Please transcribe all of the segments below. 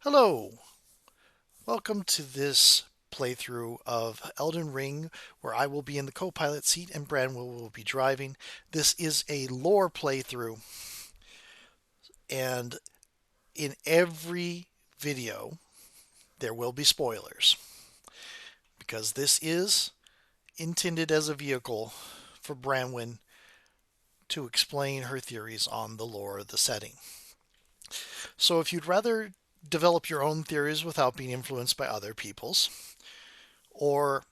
Hello, welcome to this playthrough of Elden Ring, where I will be in the co-pilot seat and Branwell will be driving. This is a lore playthrough, and in every video there will be spoilers because this is intended as a vehicle for Branwyn to explain her theories on the lore of the setting. So if you'd rather develop your own theories without being influenced by other people's, or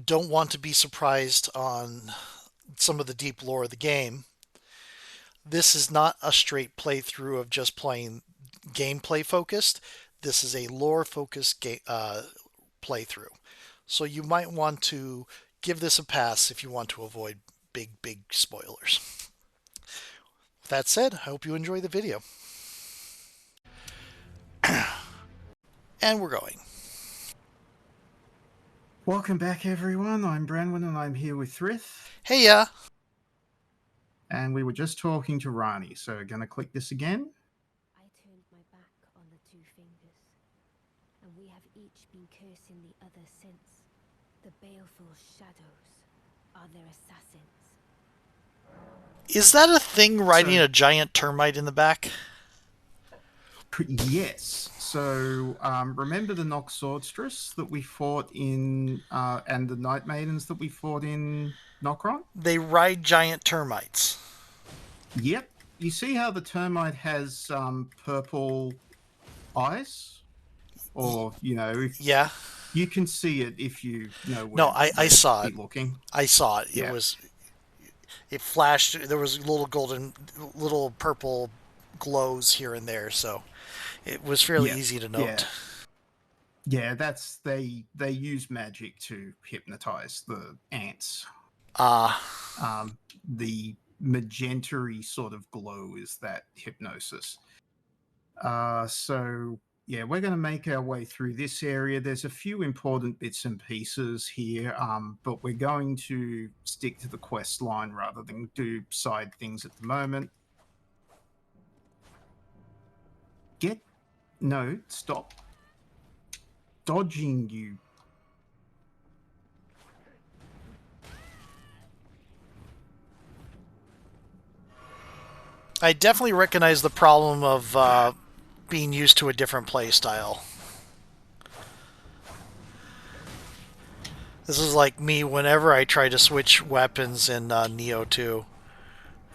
don't want to be surprised on some of the deep lore of the game, this is not a straight playthrough of just playing gameplay focused. This is a lore focused playthrough. So you might want to give this a pass if you want to avoid big spoilers. With that said, I hope you enjoy the video. And we're going. Welcome back, everyone. I'm Branwyn, and I'm here with Thrith. Hey, yeah. And we were just talking to Rani, so going to click this again. I turned my back on the two fingers, and we have each been cursing the other since. The baleful shadows are their assassins. Is that a thing riding a giant termite in the back? Yes. So remember the Nox Swordstress that we fought in, and the Night Maidens that we fought in Nokron? They ride giant termites. Yep. You see how the termite has purple eyes? Or, Yeah. you can see it if you know where No, I saw it. looking. I saw it. Yeah. It flashed. There was little purple glows here and there, so it was fairly easy to note. Yeah, that's they use magic to hypnotize the ants. The magenta-y sort of glow is that hypnosis. So yeah, we're going to make our way through this area. There's a few important bits and pieces here, but we're going to stick to the quest line rather than do side things at the moment. No, stop dodging, you. I definitely recognize the problem of being used to a different play style. This is like me whenever I try to switch weapons in Neo 2.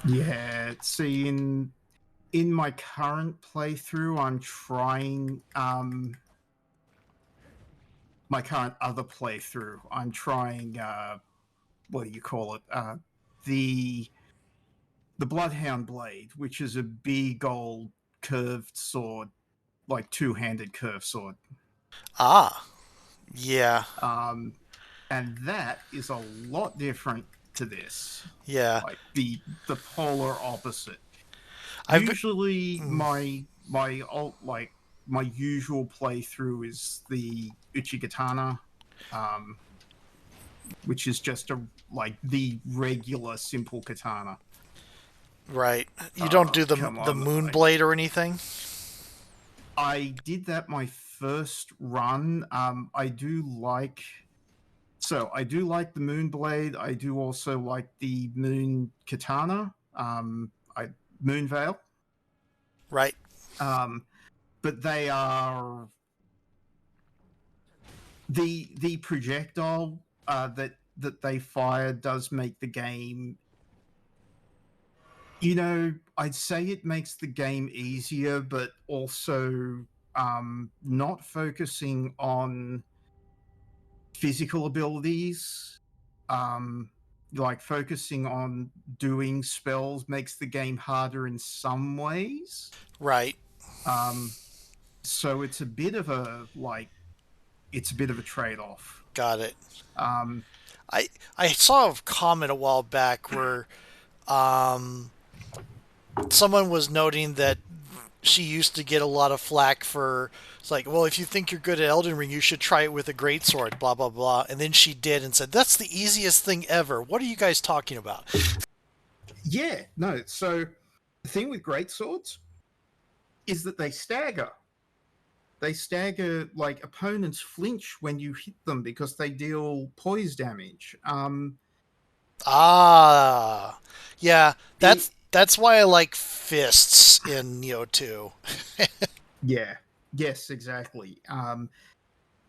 Yeah, see, in my current playthrough, I'm trying my current other playthrough. I'm trying what do you call it? The Bloodhound Blade, which is a big old curved sword, like two-handed curved sword. Ah, yeah, And that is a lot different to this. yeah. Like the polar opposite. I've Usually my usual playthrough is the Uchigatana, which is just the regular simple katana. right. You don't do the Moonblade or anything. I did that my first run. I do like the Moonblade. I do also like the Moon Katana. Moon Veil. Right. But they are the projectile that they fire does make the game. I'd say it makes the game easier, but also not focusing on physical abilities, like focusing on doing spells makes the game harder in some ways. Right. So it's a bit of a trade-off. Got it. I saw a comment a while back where someone was noting that she used to get a lot of flack for, it's like, well, if you think you're good at Elden Ring, you should try it with a greatsword, blah blah blah. And then she did and said, "That's the easiest thing ever. What are you guys talking about?" Yeah, no. So the thing with greatswords is that they stagger. They stagger, like opponents flinch when you hit them because they deal poise damage. Ah, yeah, It that's why I like fists in Neo 2. Yeah, yes, exactly.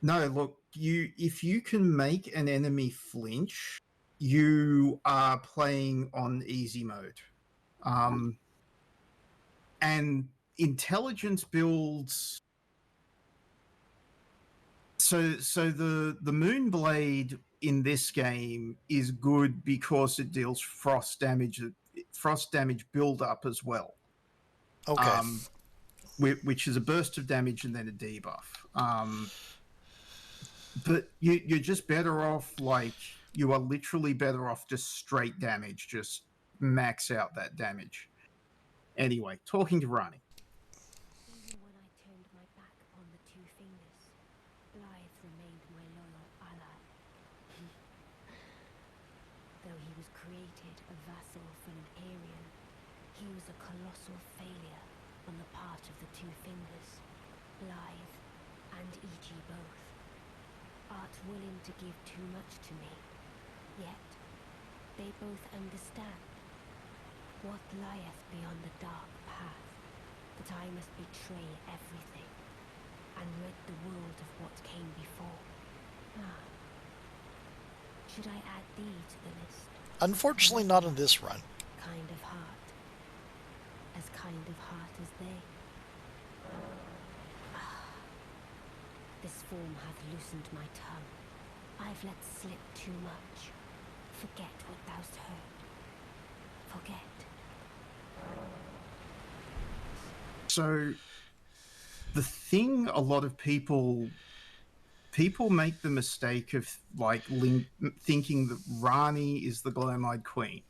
No, look, you if you can make an enemy flinch, you are playing on easy mode. Um, and intelligence builds. So the Moonblade in this game is good because it deals frost damage build up as well. Okay. Um, which is a burst of damage and then a debuff. But you're just better off, like, you are literally better off just straight damage, just max out that damage. Anyway, talking to Rani. Even when I turned my back upon the two fingers, Blythe remained my loyal ally. Though he was created a vassal for Imperium, he was a colossal failure on the part of the two fingers, Blythe and E.G. both. Art willing to give too much to me, yet they both understand what lieth beyond the dark path, that I must betray everything and rid the world of what came before. Ah, should I add thee to the list? Unfortunately, not in this run. Kind of heart, as kind of heart as they. This form hath loosened my tongue. I've let slip too much. Forget what thou'st heard. Forget. So the thing, a lot of people make the mistake of like thinking that Rani is the Glowmide Queen.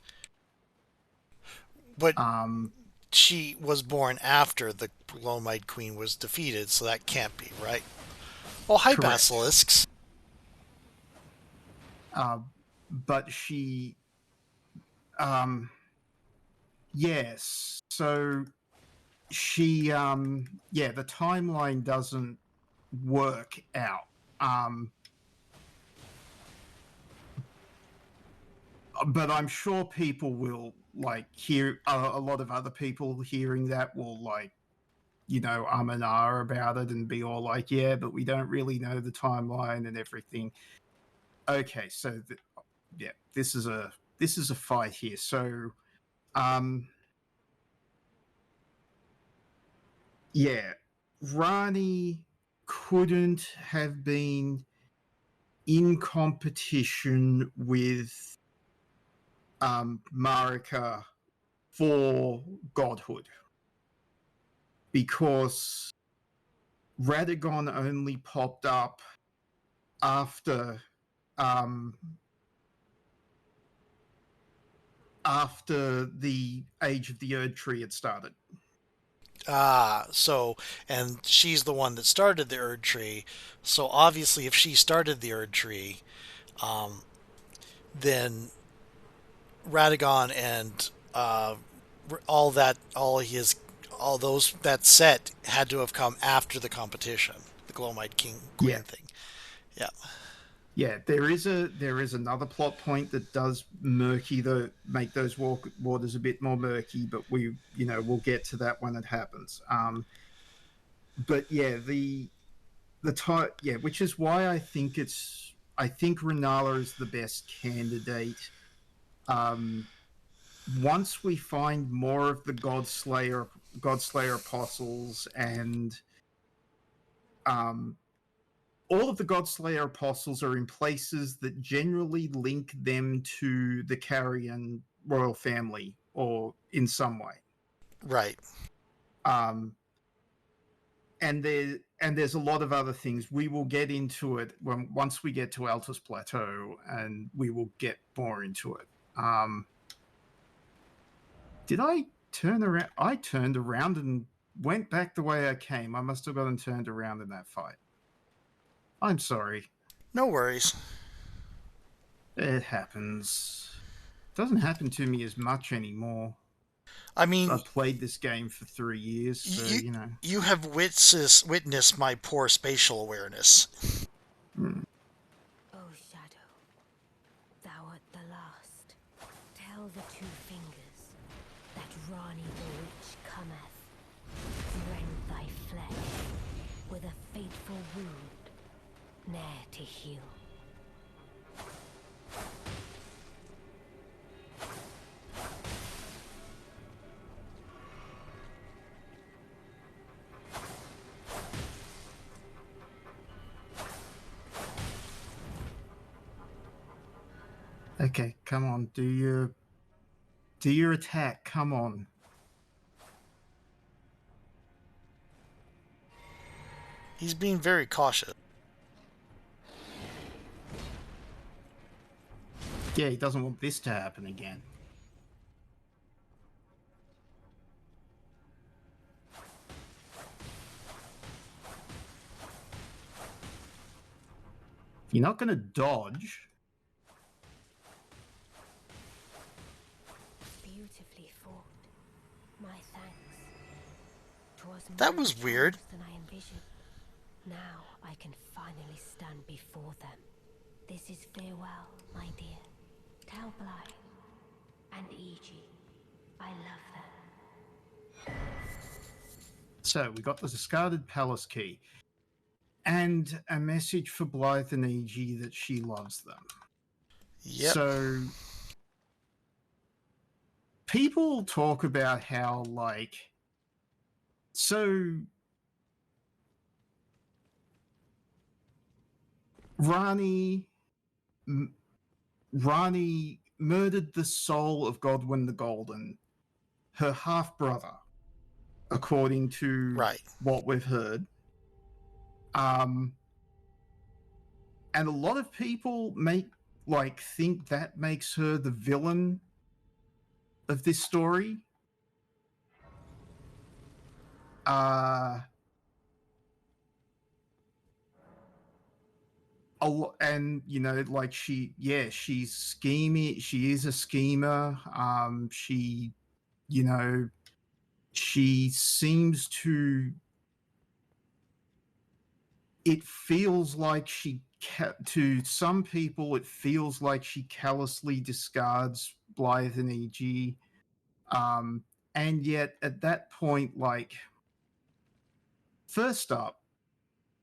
But Um, she was born after the Glomite Queen was defeated, so that can't be, right? Oh, hi, correct. basilisks. Uh, but she, um, yes. So she, yeah, the timeline doesn't work out. Um, but I'm sure people will like hear a lot of other people hearing that will like, and ah about it and be all like, yeah, but we don't really know the timeline and everything. Okay, so yeah, this is a fight here. So, um, yeah, Rani couldn't have been in competition with Marika for godhood because Radagon only popped up after um, after the age of the Erd Tree had started. Ah, so, and she's the one that started the Erd Tree. So obviously, if she started the Erd Tree, um, then Radagon and all those that set had to have come after the competition, the Glomite King Yeah, Queen thing. Yeah, yeah. There is another plot point that does make those waters a bit more murky, but we'll get to that when it happens. But yeah, the time, yeah, which is why I think Renala is the best candidate. Um, Once we find more of the Godslayer apostles and um, all of the Godslayer apostles are in places that generally link them to the Carrion royal family or in some way. right. Um, and there's a lot of other things. We will get into it once we get to Altus Plateau, and we will get more into it. Did I turn around? I turned around and went back the way I came. I must have gotten turned around in that fight. I'm sorry. No worries. It happens. Doesn't happen to me as much anymore. I mean, I've played this game for 3 years, so you you know. you have witnessed my poor spatial awareness. Mm. O Shadow, thou art the last. Tell the two fingers that Rani the Witch cometh, rend thy flesh with a fateful wound, ne'er to heal. Okay, come on, do your attack. Come on. He's being very cautious. Yeah, he doesn't want this to happen again. If you're not going to dodge, Beautifully fought. My thanks. 'Twas That more was of a weird. chance than I envisioned. Now I can finally stand before them. This is farewell, my dear. Tell Blythe and Iji I love them. so we got the discarded palace key and a message for Blythe and E.G. that she loves them. Yep. So people talk about how, like, so Rani Rani murdered the soul of Godwin the Golden, her half brother, according to Right. what we've heard. And a lot of people think that makes her the villain of this story. And like she's scheming. She is a schemer. You know, she seems to. It feels like to some people, it feels like she callously discards Blythe and E.G. And yet, at that point, like, first up,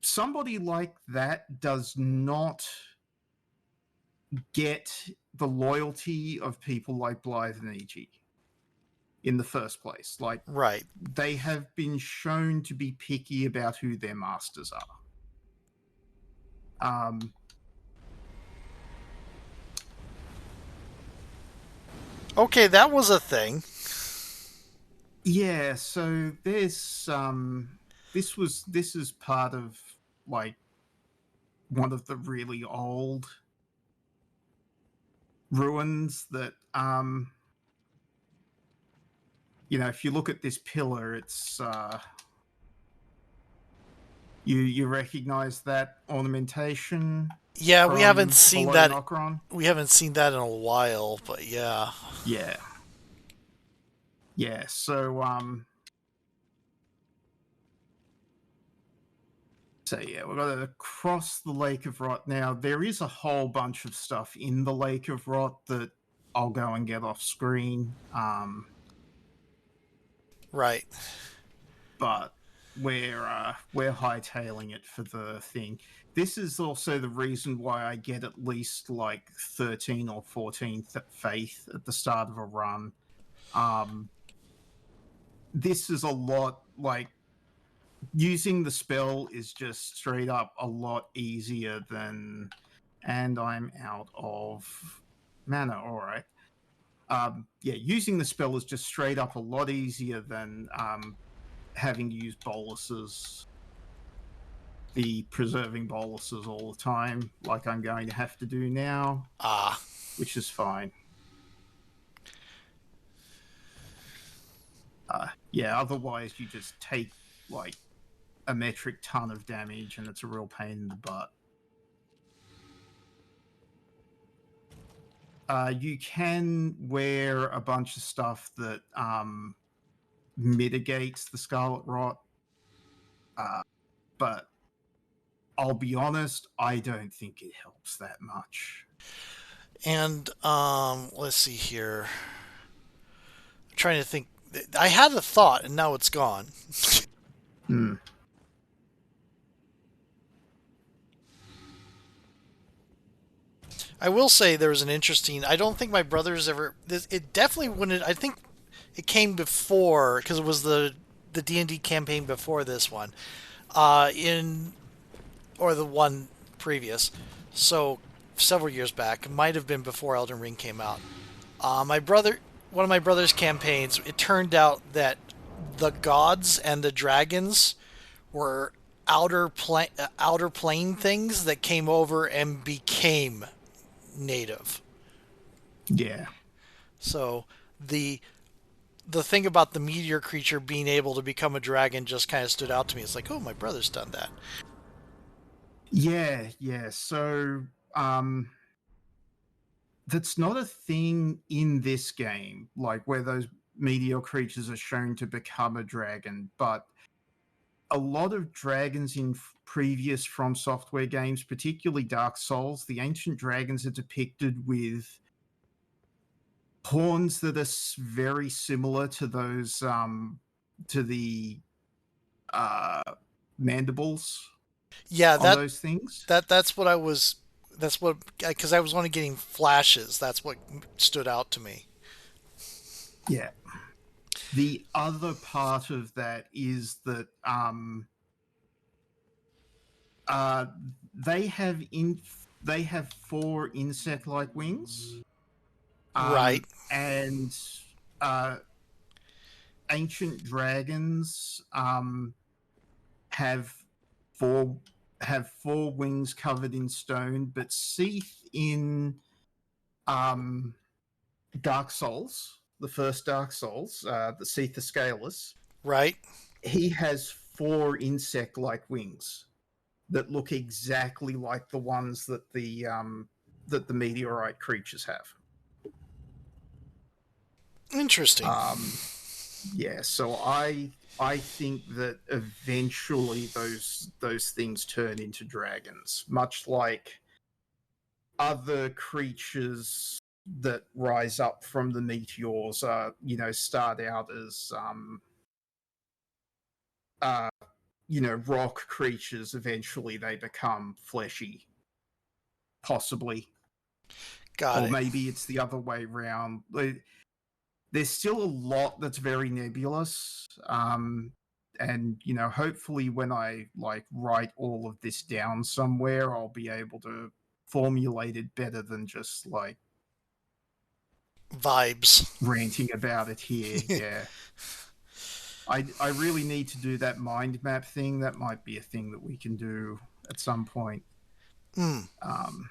somebody like that does not get the loyalty of people like Blythe and E.G. in the first place. Like, Right. they have been shown to be picky about who their masters are. Okay, that was a thing. Yeah, so there's this is part of, like, one of the really old ruins that if you look at this pillar, it's you recognize that ornamentation Yeah, we haven't from seen below that. Nokron? We haven't seen that in a while, but yeah. Yeah. Yeah, so yeah, we've got to cross the Lake of Rot. Now, there is a whole bunch of stuff in the Lake of Rot that I'll go and get off screen. Right. But we're hightailing it for the thing. This is also the reason why I get at least like 13 or 14 faith at the start of a run. This is a lot, like, using the spell is just straight up a lot easier than, and I'm out of mana. All right. Yeah, using the spell is just straight up a lot easier than having to use boluses, the preserving boluses all the time, like I'm going to have to do now, which is fine. Yeah, otherwise you just take like a metric ton of damage and it's a real pain in the butt. You can wear a bunch of stuff that mitigates the scarlet rot, but I'll be honest, I don't think it helps that much. And let's see here. I'm trying to think. I had a thought, and now it's gone. Hmm. I will say there was an interesting. I don't think my brother's ever. It definitely wouldn't. I think it came before because it was the D&D campaign before this one. In or the one previous. So several years back, it might have been before Elden Ring came out. My brother, one of my brother's campaigns, it turned out that the gods and the dragons were outer plane things that came over and became native. Yeah. So the the thing about the meteor creature being able to become a dragon just kind of stood out to me. It's like, oh, my brother's done that. Yeah, yeah. So that's not a thing in this game, like where those meteor creatures are shown to become a dragon, but a lot of dragons in previous From Software games, particularly Dark Souls, the ancient dragons are depicted with horns that are very similar to those to the uh mandibles Yeah, on those things. that's what I was. That's what because I was only getting flashes. That's what stood out to me. Yeah. The other part of that is that uh they have in they have four insect-like wings, Right. and uh ancient dragons have four four wings covered in stone, but Seath in um, Dark Souls, the first Dark Souls, the Seath the Scaleless, Right. he has four insect-like wings that look exactly like the ones that the meteorite creatures have. Interesting. Yeah, so I think that eventually those things turn into dragons, much like other creatures that rise up from the meteors. Start out as uh, rock creatures. Eventually, they become fleshy, possibly, Got or it. maybe it's the other way around. There's still a lot that's very nebulous. And hopefully when I write all of this down somewhere, I'll be able to formulate it better than just Vibes. ranting about it here. Yeah. I really need to do that mind map thing. That might be a thing that we can do at some point. Mm. Um,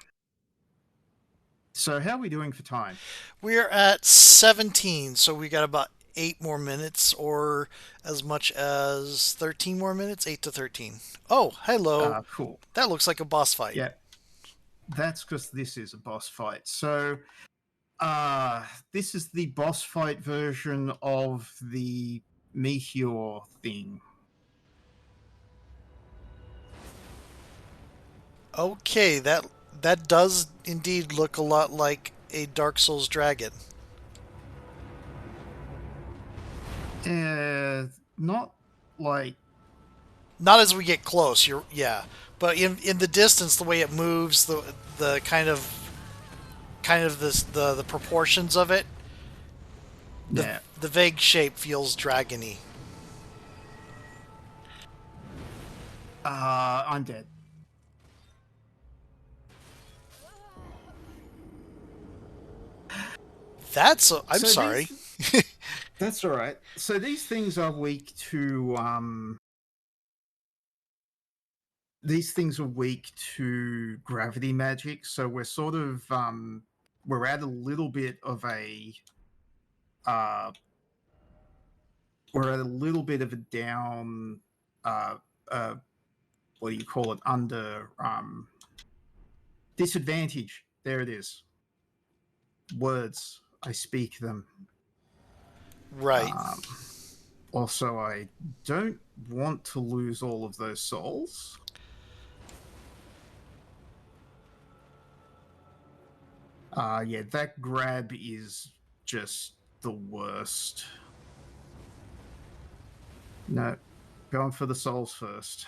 so how are we doing for time? We're at 17, so we got about 8 more minutes, or as much as 13 more minutes. 8 to 13. Oh, hello. Cool. That looks like a boss fight. Yeah, that's because this is a boss fight. So this is the boss fight version of the meteor thing. Okay, that does indeed look a lot like a Dark Souls dragon. Not like Not as we get close. Yeah, but in the distance, the way it moves, the kind of this the proportions of it, the yeah. the vague shape feels dragony. I'm dead. I'm So sorry. that's all right. So these things are weak to gravity magic. So we're at a little bit of a uh down uh uh what do you call it, under disadvantage. There it is. words. I speak them. Right. Um, also, I don't want to lose all of those souls. Yeah, that grab is just the worst. No, going for the souls first.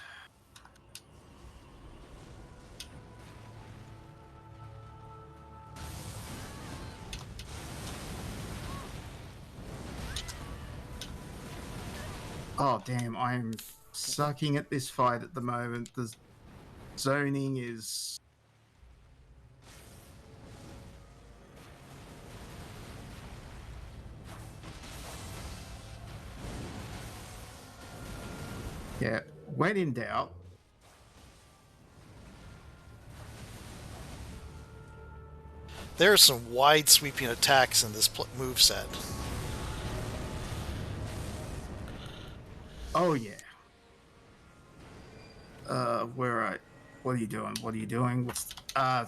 Oh, damn, I'm sucking at this fight at the moment. The zoning is... Yeah, when in doubt. There are some wide sweeping attacks in this moveset. Oh, yeah. Where I... What are you doing? What are you doing? What's... I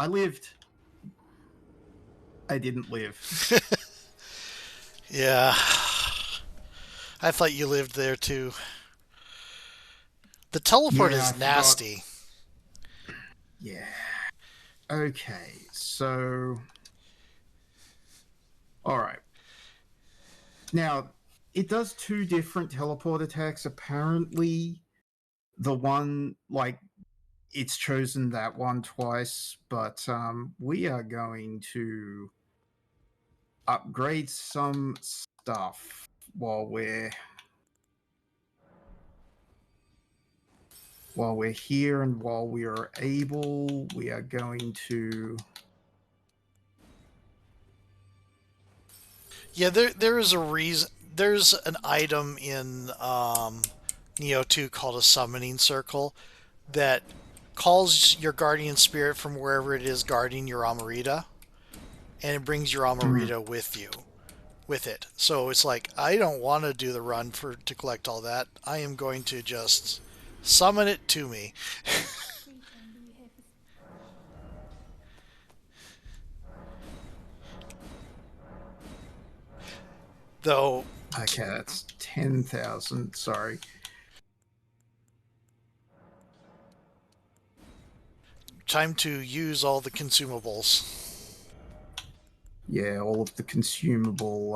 lived. I didn't live. Yeah. I thought you lived there too. The teleport Yeah, I is forgot. nasty. Yeah. Okay, so... Alright. Now, it does two different teleport attacks. Apparently, the one, like, it's chosen that one twice, but we are going to upgrade some stuff while we're here, and while we are able, we are going to... Yeah, there is a reason. There's an item in Neo 2 called a summoning circle that calls your guardian spirit from wherever it is guarding your Amarita, and it brings your Amarita with you, with it. So it's like, I don't want to do the run to collect all that. I am going to just summon it to me. Though, Okay, that's 10,000. Sorry. time to use all the consumables. Yeah, all of the consumable...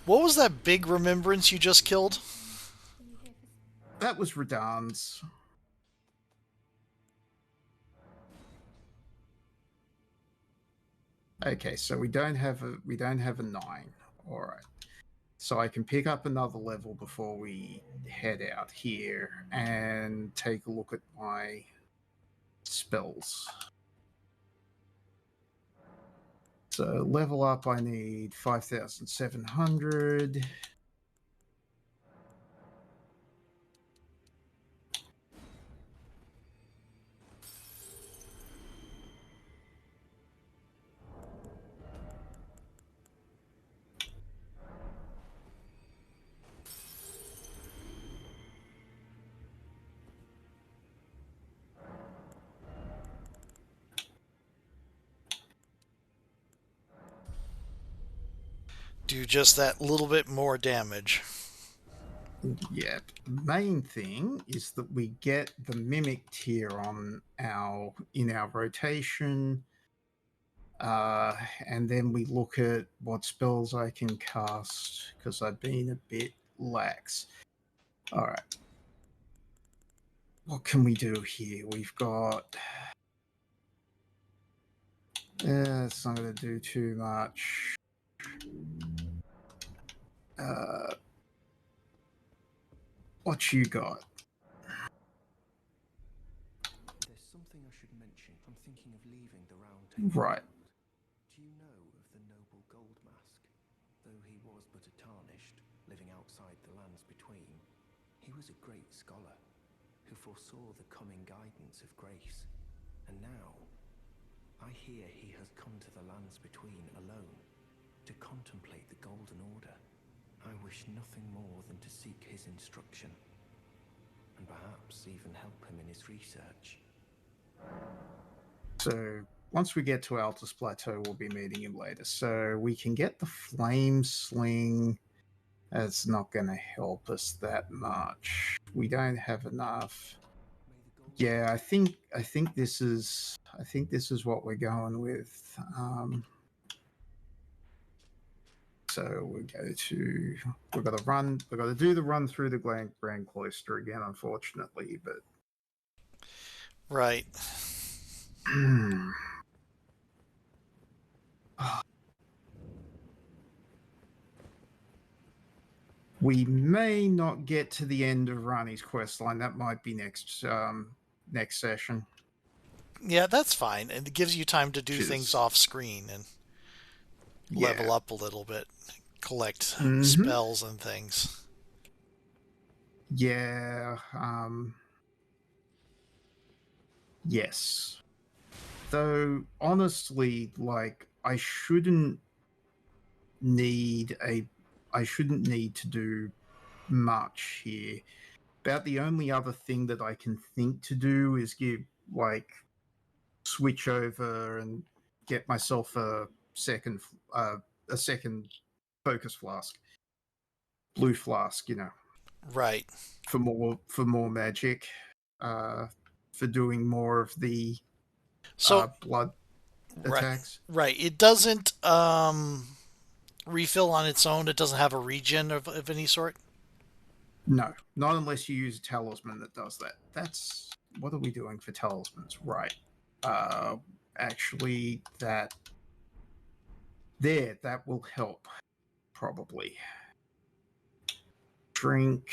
What was that big remembrance you just killed? That was Radan's. Okay, so we don't have a 9. All right. So I can pick up another level before we head out here and take a look at my spells. So level up, I need 5,700. Do just that little bit more damage. Yep. Main thing is that we get the mimic tier on in our rotation. And then we look at what spells I can cast, because I've been a bit lax. All right. What can we do here? We've got... it's not going to do too much. What you got? There's something I should mention. I'm thinking of leaving the Round Table. Right. Do you know of the noble Gold Mask? Though he was but a tarnished, living outside the lands between, he was a great scholar who foresaw the coming guidance of grace. And now, I hear he has come to the lands between alone, to contemplate the Golden Order. I wish nothing more than to seek his instruction. and perhaps even help him in his research. So once we get to Altus Plateau, we'll be meeting him later. So we can get the flame sling. That's not going to help us that much. We don't have enough. Yeah, I think this is what we're going with. So we go to we've got to run. We've got to do the run through the Grand Cloister again, unfortunately. But Right. we may not get to the end of Rani's quest line. That might be next session. Yeah, that's fine. And it gives you time to do things off screen and level up a little bit, collect spells and things. Yeah. Yes. Though honestly, like I shouldn't need to do much here. About the only other thing that I can think to do is switch over and get myself a second focus flask, blue flask, Right. for more magic, for doing more of the blood attacks. Right. It doesn't refill on its own. It doesn't have a regen of any sort. No, not unless you use a talisman that does that. That's what are we doing for talismans? Right. Actually, that will help probably. Drink,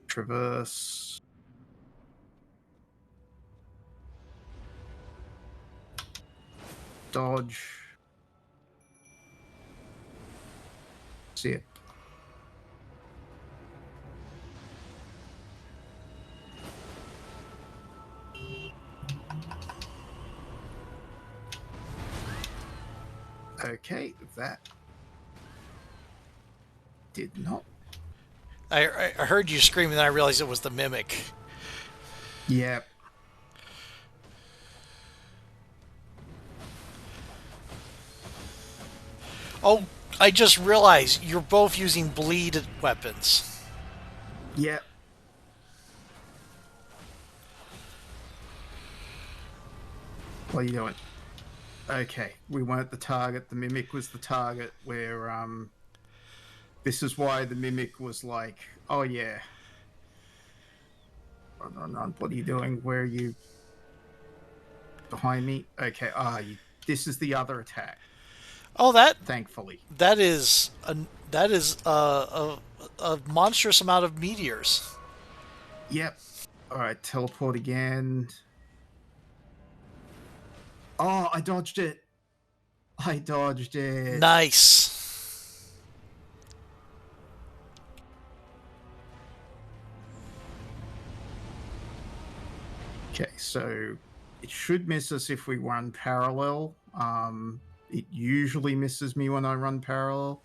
traverse, dodge. See it. Okay, that did not. I heard you scream and then I realized it was the mimic. Yeah. Oh, I just realized you're both using bleed weapons. Yeah. What are you doing? Okay, we weren't the target. The mimic was the target. Where this is why the mimic was like, "Oh yeah." No. What are you doing? Where are you? Behind me? Okay. This is the other attack. Oh, thankfully. That is a monstrous amount of meteors. Yep. All right, teleport again. Oh, I dodged it. Nice. Okay, so it should miss us if we run parallel. It usually misses me when I run parallel.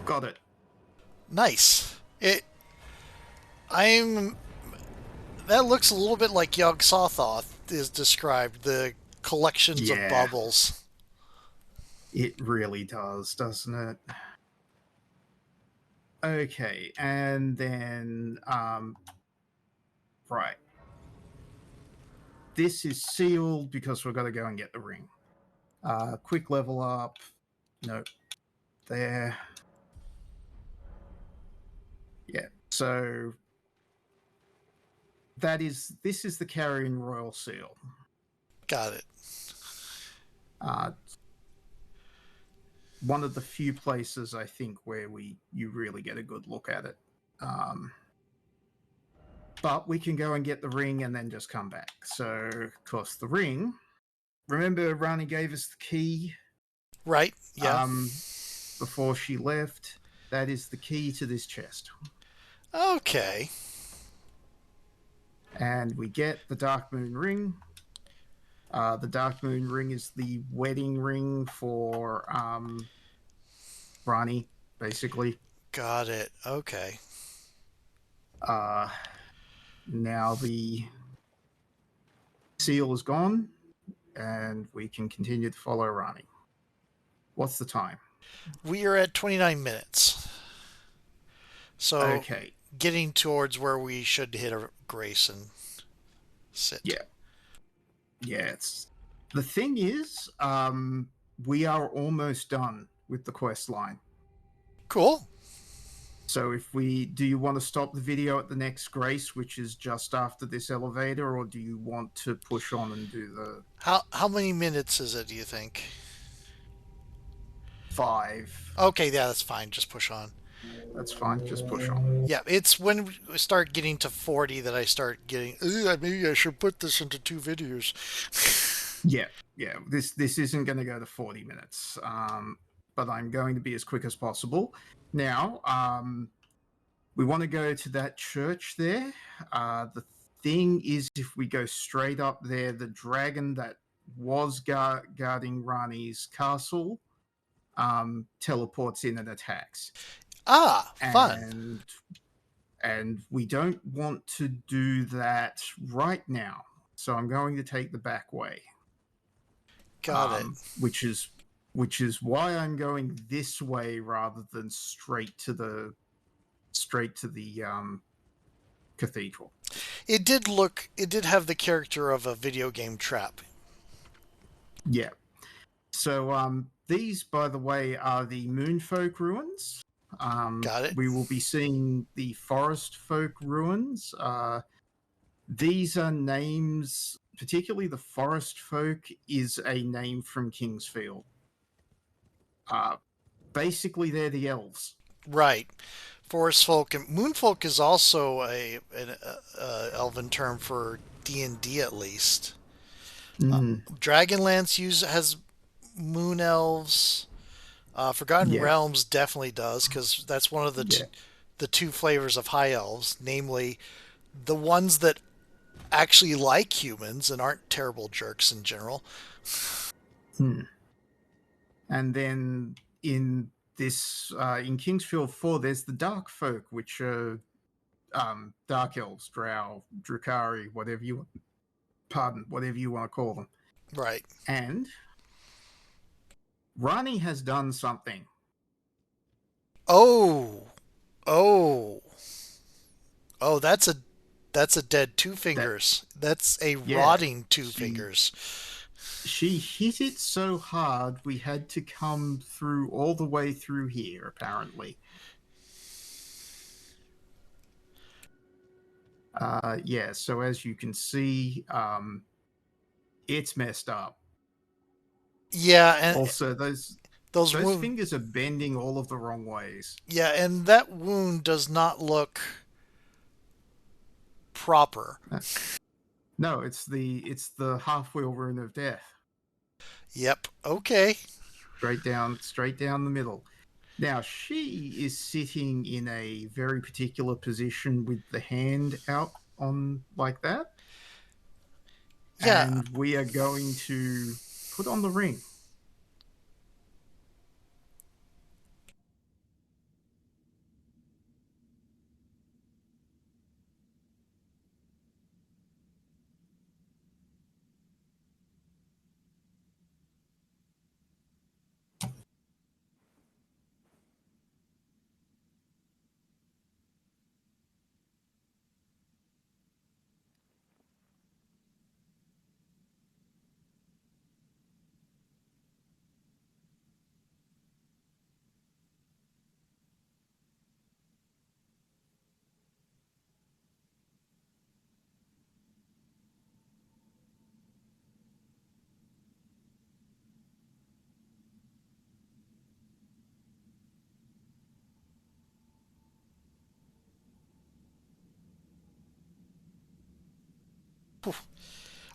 Got it. Nice. That looks a little bit like Yog Sothoth is described, the collections of bubbles. It really does, doesn't it? Okay, and then right. This is sealed because we've got to go and get the ring. Quick level up. Nope. There. Yeah. So this is the Carrion Royal Seal. Got it. One of the few places I think where you really get a good look at it. But we can go and get the ring and then just come back. So, of course, the ring. Remember, Rani gave us the key Right? Yeah. before she left. That is the key to this chest. Okay. And we get the Dark Moon ring. The Dark Moon ring is the wedding ring for Rani, basically. Got it. Okay. Uh, Now the seal is gone, and we can continue to follow Rani. What's the time? We are at 29 minutes. So Okay. getting towards where we should hit a grace and sit. Yeah. Yeah. It's the thing is, we are almost done with the quest line. Cool. So if we do you want to stop the video at the next grace, which is just after this elevator, or do you want to push on and do the How many minutes is it, do you think? 5? Okay, yeah, that's fine. Just push on. That's fine. Just push on. Yeah, it's when we start getting to 40 that I start getting, maybe I should put this into 2 videos. Yeah, yeah. This isn't going to go to 40 minutes, but I'm going to be as quick as possible. Now, we want to go to that church there. The thing is, if we go straight up there, the dragon that was guarding Rani's castle teleports in and attacks. Ah, fun. And we don't want to do that right now. So I'm going to take the back way. Got it. Which is why I'm going this way rather than straight to the cathedral. It did have the character of a video game trap. Yeah. So these, by the way, are the Moonfolk ruins. Got it. We will be seeing the Forest Folk ruins. These are names, particularly the Forest Folk is a name from Kingsfield. Basically, they're the elves. Right. Forest folk and moonfolk is also an elven term for D&D at least. Dragonlance has moon elves. Forgotten Realms definitely does because that's one of the two flavors of high elves, namely the ones that actually like humans and aren't terrible jerks in general. And then in this in Kingsfield 4, there's the Dark Folk, which are Dark Elves, Drow, Drukari, whatever you want to call them. Right. And Rani has done something. Oh, that's a dead two fingers. That's a rotting two fingers. She hit it so hard we had to come through all the way through here, apparently. So as you can see, it's messed up. Yeah, and also those fingers are bending all of the wrong ways. Yeah, and that wound does not look proper. No, it's the half-wheel rune of death. Yep. Okay. Straight down the middle. Now she is sitting in a very particular position with the hand out on like that. Yeah. And we are going to put on the ring.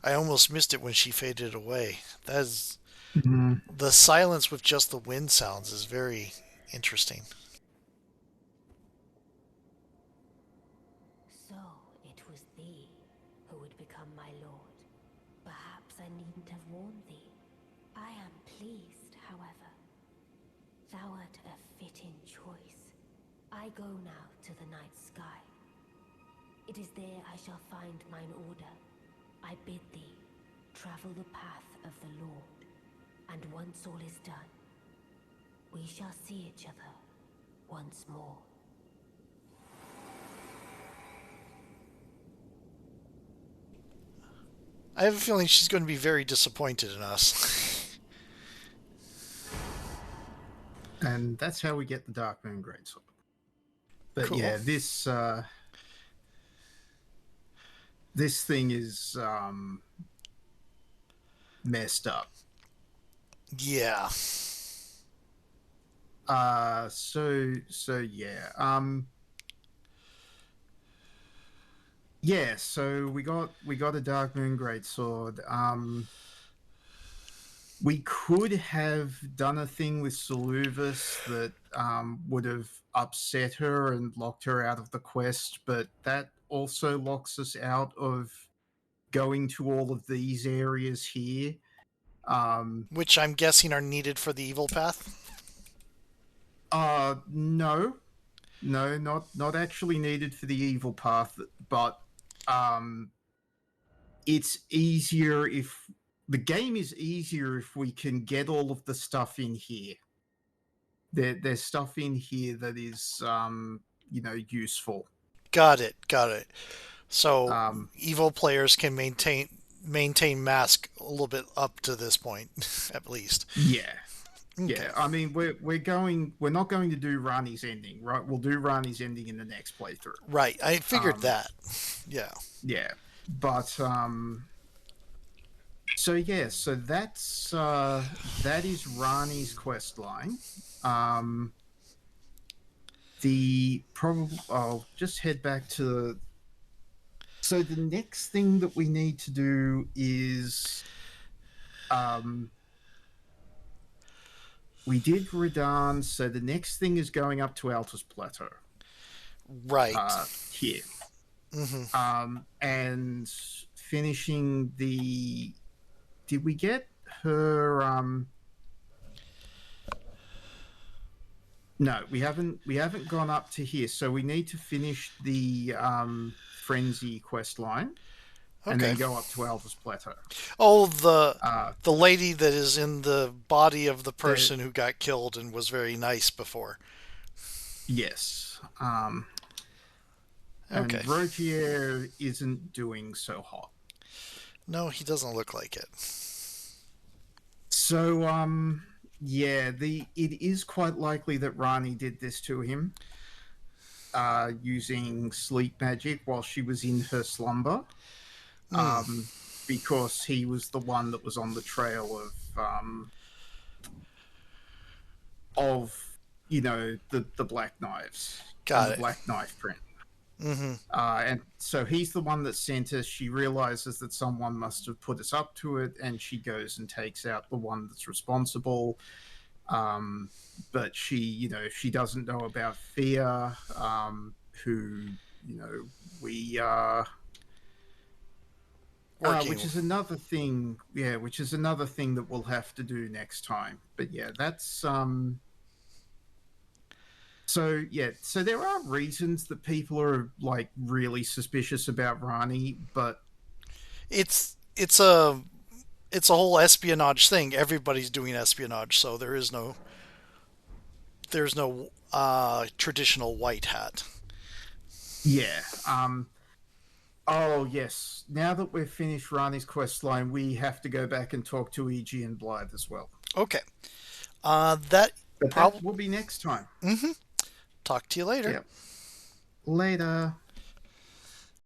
I almost missed it when she faded away. That's Mhm. the silence with just the wind sounds is very interesting. So it was thee who would become my lord. Perhaps I needn't have warned thee. I am pleased, however. Thou art a fitting choice. I go now to the night sky. It is there I shall find mine order. I bid thee travel the path of the Lord, and once all is done, we shall see each other once more. I have a feeling she's going to be very disappointed in us. And that's how we get the Dark Moon Greatsword. But Cool. yeah, this thing is messed up. Yeah. So yeah. Yeah, so we got a Dark Moon Greatsword. We could have done a thing with Saluvis that would have upset her and locked her out of the quest, but that also locks us out of going to all of these areas here. Um, Which I'm guessing are needed for the evil path. no, no, not actually needed for the evil path, but um, it's easier if the game is easier if we can get all of the stuff in here. There's stuff in here that is useful. Got it. Got it. So Um, evil players can maintain mask a little bit up to this point, at least. yeah, Okay. yeah. I mean, we're not going to do Rani's ending, right? We'll do Rani's ending in the next playthrough. Right. I figured Um, that. Yeah. yeah, but so yeah, so that is Rani's quest line. Um, the probably I'll just head back to. So the next thing that we need to do is um we did Redan, so the next thing is going up to Altus Plateau. Right. Here. Hmm. And finishing the. Did we get her? No, we haven't. We haven't gone up to here, so we need to finish the Frenzy quest line, and Okay. then go up to Altus Plateau. Oh, Uh, the lady that is in the body of the the person who got killed and was very nice before. Yes. Okay. And Rogier isn't doing so hot. No, he doesn't look like it. So yeah, it is quite likely that Rani did this to him, using sleep magic while she was in her slumber. Hmm. Because he was the one that was on the trail of the black knives and Got the it. black knife print. Hmm. And so he's the one that sent us. She realizes that someone must have put us up to it, and she goes and takes out the one that's responsible. But she doesn't know about Fear, who we which Working. is another thing. Yeah, which is another thing that we'll have to do next time. But yeah, that's So yeah, so there are reasons that people are like really suspicious about Rani, but It's it's a it's a whole espionage thing. Everybody's doing espionage, so there's no traditional white hat. yeah. Oh yes. Now that we've finished Rani's quest line, we have to go back and talk to EG and Blythe as well. Okay. That But that probably. will be next time. Hmm. Talk to you later. Yep. Later.